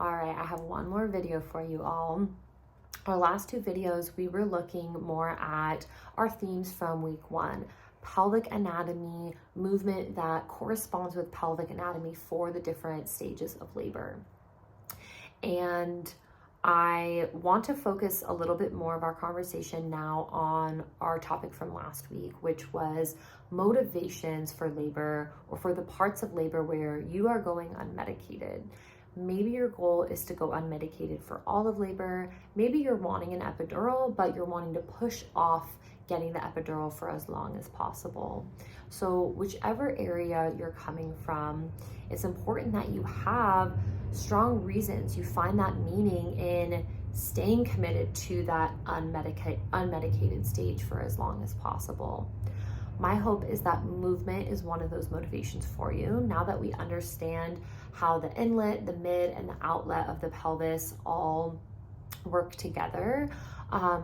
All right, I have one more video for you all. Our last two videos, we were looking more at our themes from week 1. Pelvic anatomy, movement that corresponds with pelvic anatomy for the different stages of labor. And I want to focus a little bit more of our conversation now on our topic from last week, which was motivations for labor, or for the parts of labor where you are going unmedicated. Maybe your goal is to go unmedicated for all of labor. Maybe you're wanting an epidural, but you're wanting to push off getting the epidural for as long as possible. So whichever area you're coming from, it's important that you have strong reasons. You find that meaning in staying committed to that unmedicated stage for as long as possible. My hope is that movement is one of those motivations for you. Now that we understand how the inlet, the mid, and the outlet of the pelvis all work together,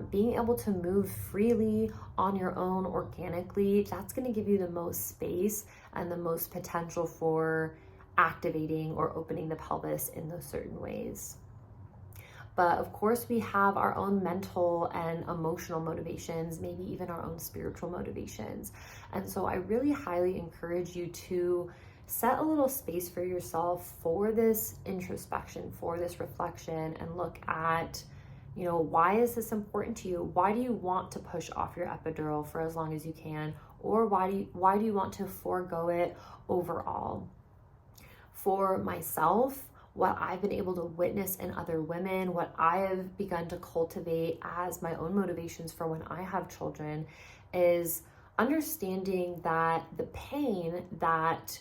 being able to move freely on your own organically, that's going to give you the most space and the most potential for activating or opening the pelvis in those certain ways. But of course, we have our own mental and emotional motivations, maybe even our own spiritual motivations. And so I really highly encourage you to set a little space for yourself for this introspection, for this reflection, and look at, why is this important to you? Why do you want to push off your epidural for as long as you can? Or why do you want to forego it overall? For myself, what I've been able to witness in other women, what I have begun to cultivate as my own motivations for when I have children, is understanding that the pain that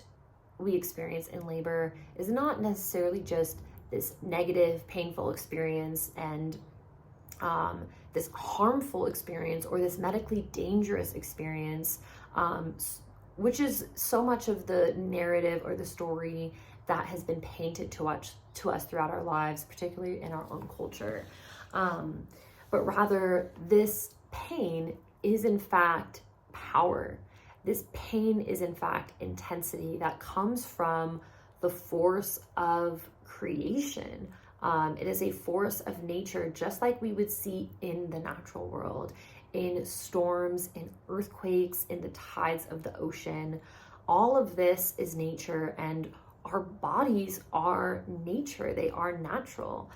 we experience in labor is not necessarily just this negative, painful experience and this harmful experience, or this medically dangerous experience, which is so much of the narrative or the story that has been painted to us throughout our lives, particularly in our own culture. But rather, this pain is in fact power. This pain is in fact intensity that comes from the force of creation. It is a force of nature, just like we would see in the natural world, in storms, in earthquakes, in the tides of the ocean. All of this is nature, and our bodies are nature. They are natural.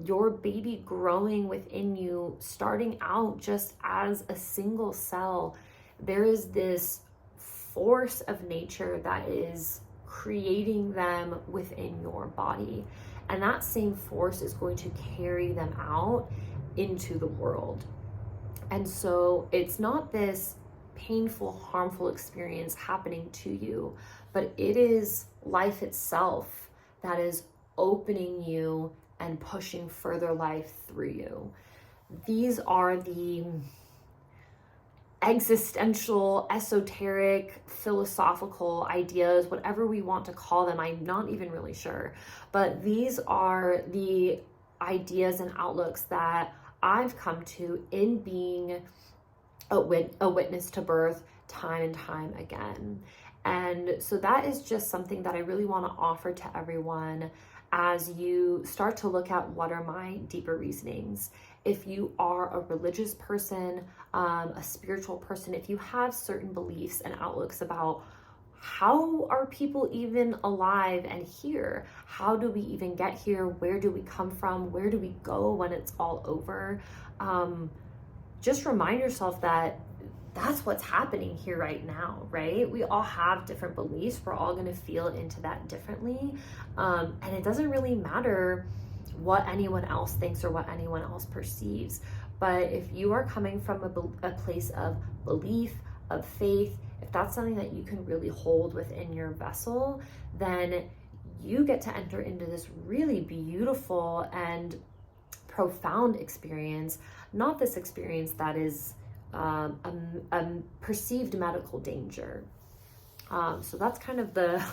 Your baby growing within you, starting out just as a single cell, there is this force of nature that is creating them within your body. And that same force is going to carry them out into the world. And so it's not this painful, harmful experience happening to you, but it is life itself that is opening you and pushing further life through you. These are the existential, esoteric, philosophical ideas, whatever we want to call them. I'm not even really sure. But these are the ideas and outlooks that I've come to in being a witness to birth time and time again. And so that is just something that I really want to offer to everyone as you start to look at what are my deeper reasonings. If you are a religious person, a spiritual person, if you have certain beliefs and outlooks about how are people even alive and here? How do we even get here? Where do we come from? Where do we go when it's all over? Just remind yourself that that's what's happening here right now, right? We all have different beliefs. We're all going to feel into that differently. And it doesn't really matter what anyone else thinks or what anyone else perceives. But if you are coming from a place of belief, of faith, if that's something that you can really hold within your vessel, then you get to enter into this really beautiful and profound experience, not this experience that is a perceived medical danger. So that's kind of the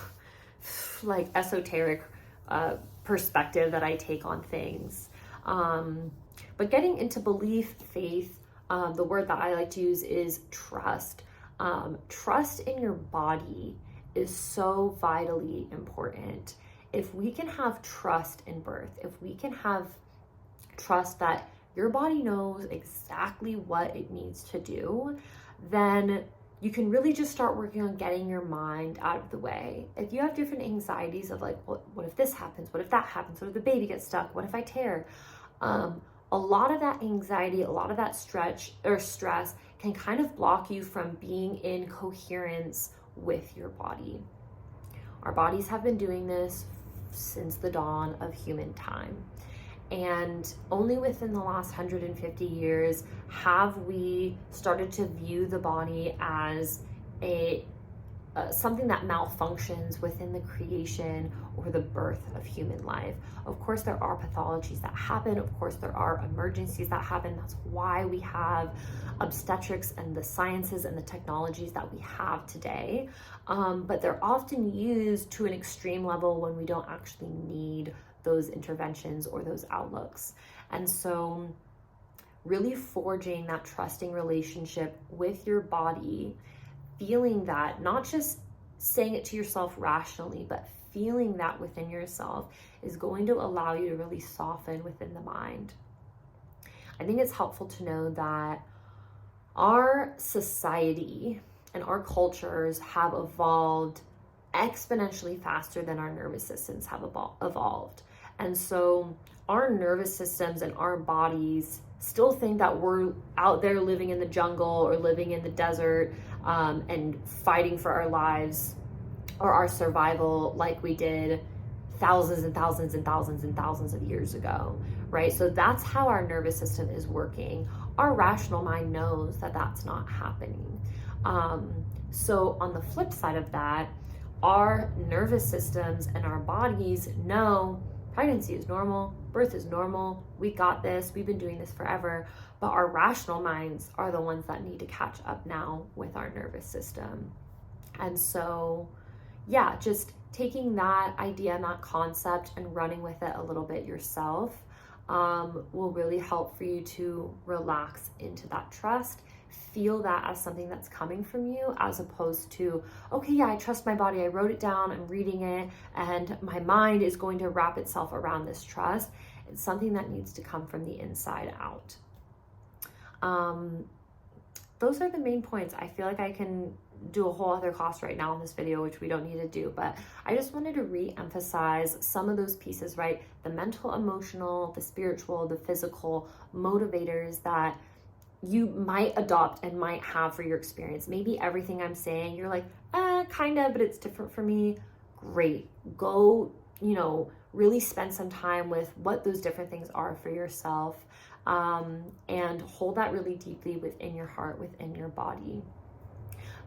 like esoteric perspective that I take on things. But getting into belief, faith, the word that I like to use is trust. Trust in your body is so vitally important. if we can have trust in birth, if we can have trust that your body knows exactly what it needs to do, then you can really just start working on getting your mind out of the way. If you have different anxieties of like, what if this happens? What if that happens? What if the baby gets stuck? What if I tear? A lot of that anxiety, a lot of that stress can kind of block you from being in coherence with your body. Our bodies have been doing this since the dawn of human time. And only within the last 150 years have we started to view the body as something that malfunctions within the creation or the birth of human life. Of course, there are pathologies that happen. Of course, there are emergencies that happen. That's why we have obstetrics and the sciences and the technologies that we have today. But they're often used to an extreme level when we don't actually need those interventions or those outlooks. And so really forging that trusting relationship with your body, feeling that, not just saying it to yourself rationally, but feeling that within yourself is going to allow you to really soften within the mind. I think it's helpful to know that our society and our cultures have evolved exponentially faster than our nervous systems have evolved. And so our nervous systems and our bodies still think that we're out there living in the jungle or living in the desert and fighting for our lives or our survival like we did thousands and thousands and thousands and thousands of years ago, right? So that's how our nervous system is working. Our rational mind knows that that's not happening. So on the flip side of that, our nervous systems and our bodies know pregnancy is normal, birth is normal, we got this, we've been doing this forever, but our rational minds are the ones that need to catch up now with our nervous system. And so, yeah, just taking that idea and that concept and running with it a little bit yourself will really help for you to relax into that trust. Feel that as something that's coming from you, as opposed to, okay, yeah, I trust my body, I wrote it down, I'm reading it, and my mind is going to wrap itself around this trust. It's something that needs to come from the inside out. Those are the main points. I feel like I can do a whole other class right now in this video, which we don't need to do, but I just wanted to re-emphasize some of those pieces, right? The mental, emotional, the spiritual, the physical motivators that you might adopt and might have for your experience. Maybe everything I'm saying, you're like, kind of, but it's different for me. Great. Go, really spend some time with what those different things are for yourself, and hold that really deeply within your heart, within your body.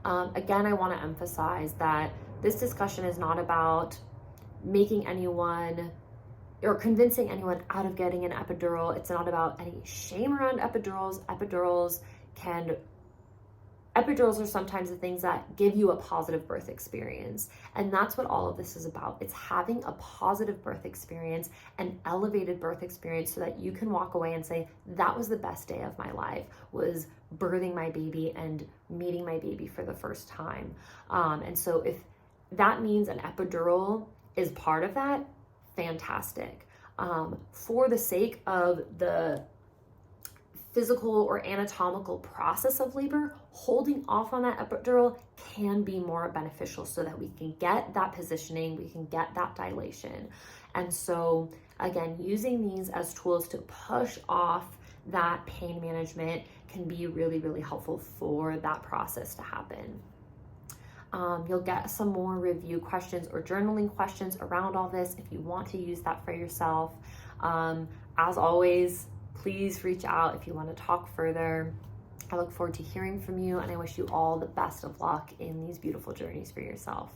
Again, I want to emphasize that this discussion is not about making anyone or convincing anyone out of getting an epidural. It's not about any shame around epidurals. Epidurals are sometimes the things that give you a positive birth experience. And that's what all of this is about. It's having a positive birth experience, an elevated birth experience, so that you can walk away and say, that was the best day of my life, was birthing my baby and meeting my baby for the first time. And so if that means an epidural is part of that, fantastic. For the sake of the physical or anatomical process of labor, holding off on that epidural can be more beneficial so that we can get that positioning, we can get that dilation. And so again, using these as tools to push off that pain management can be really, really helpful for that process to happen. You'll get some more review questions or journaling questions around all this if you want to use that for yourself. As always, please reach out if you want to talk further. I look forward to hearing from you, and I wish you all the best of luck in these beautiful journeys for yourself.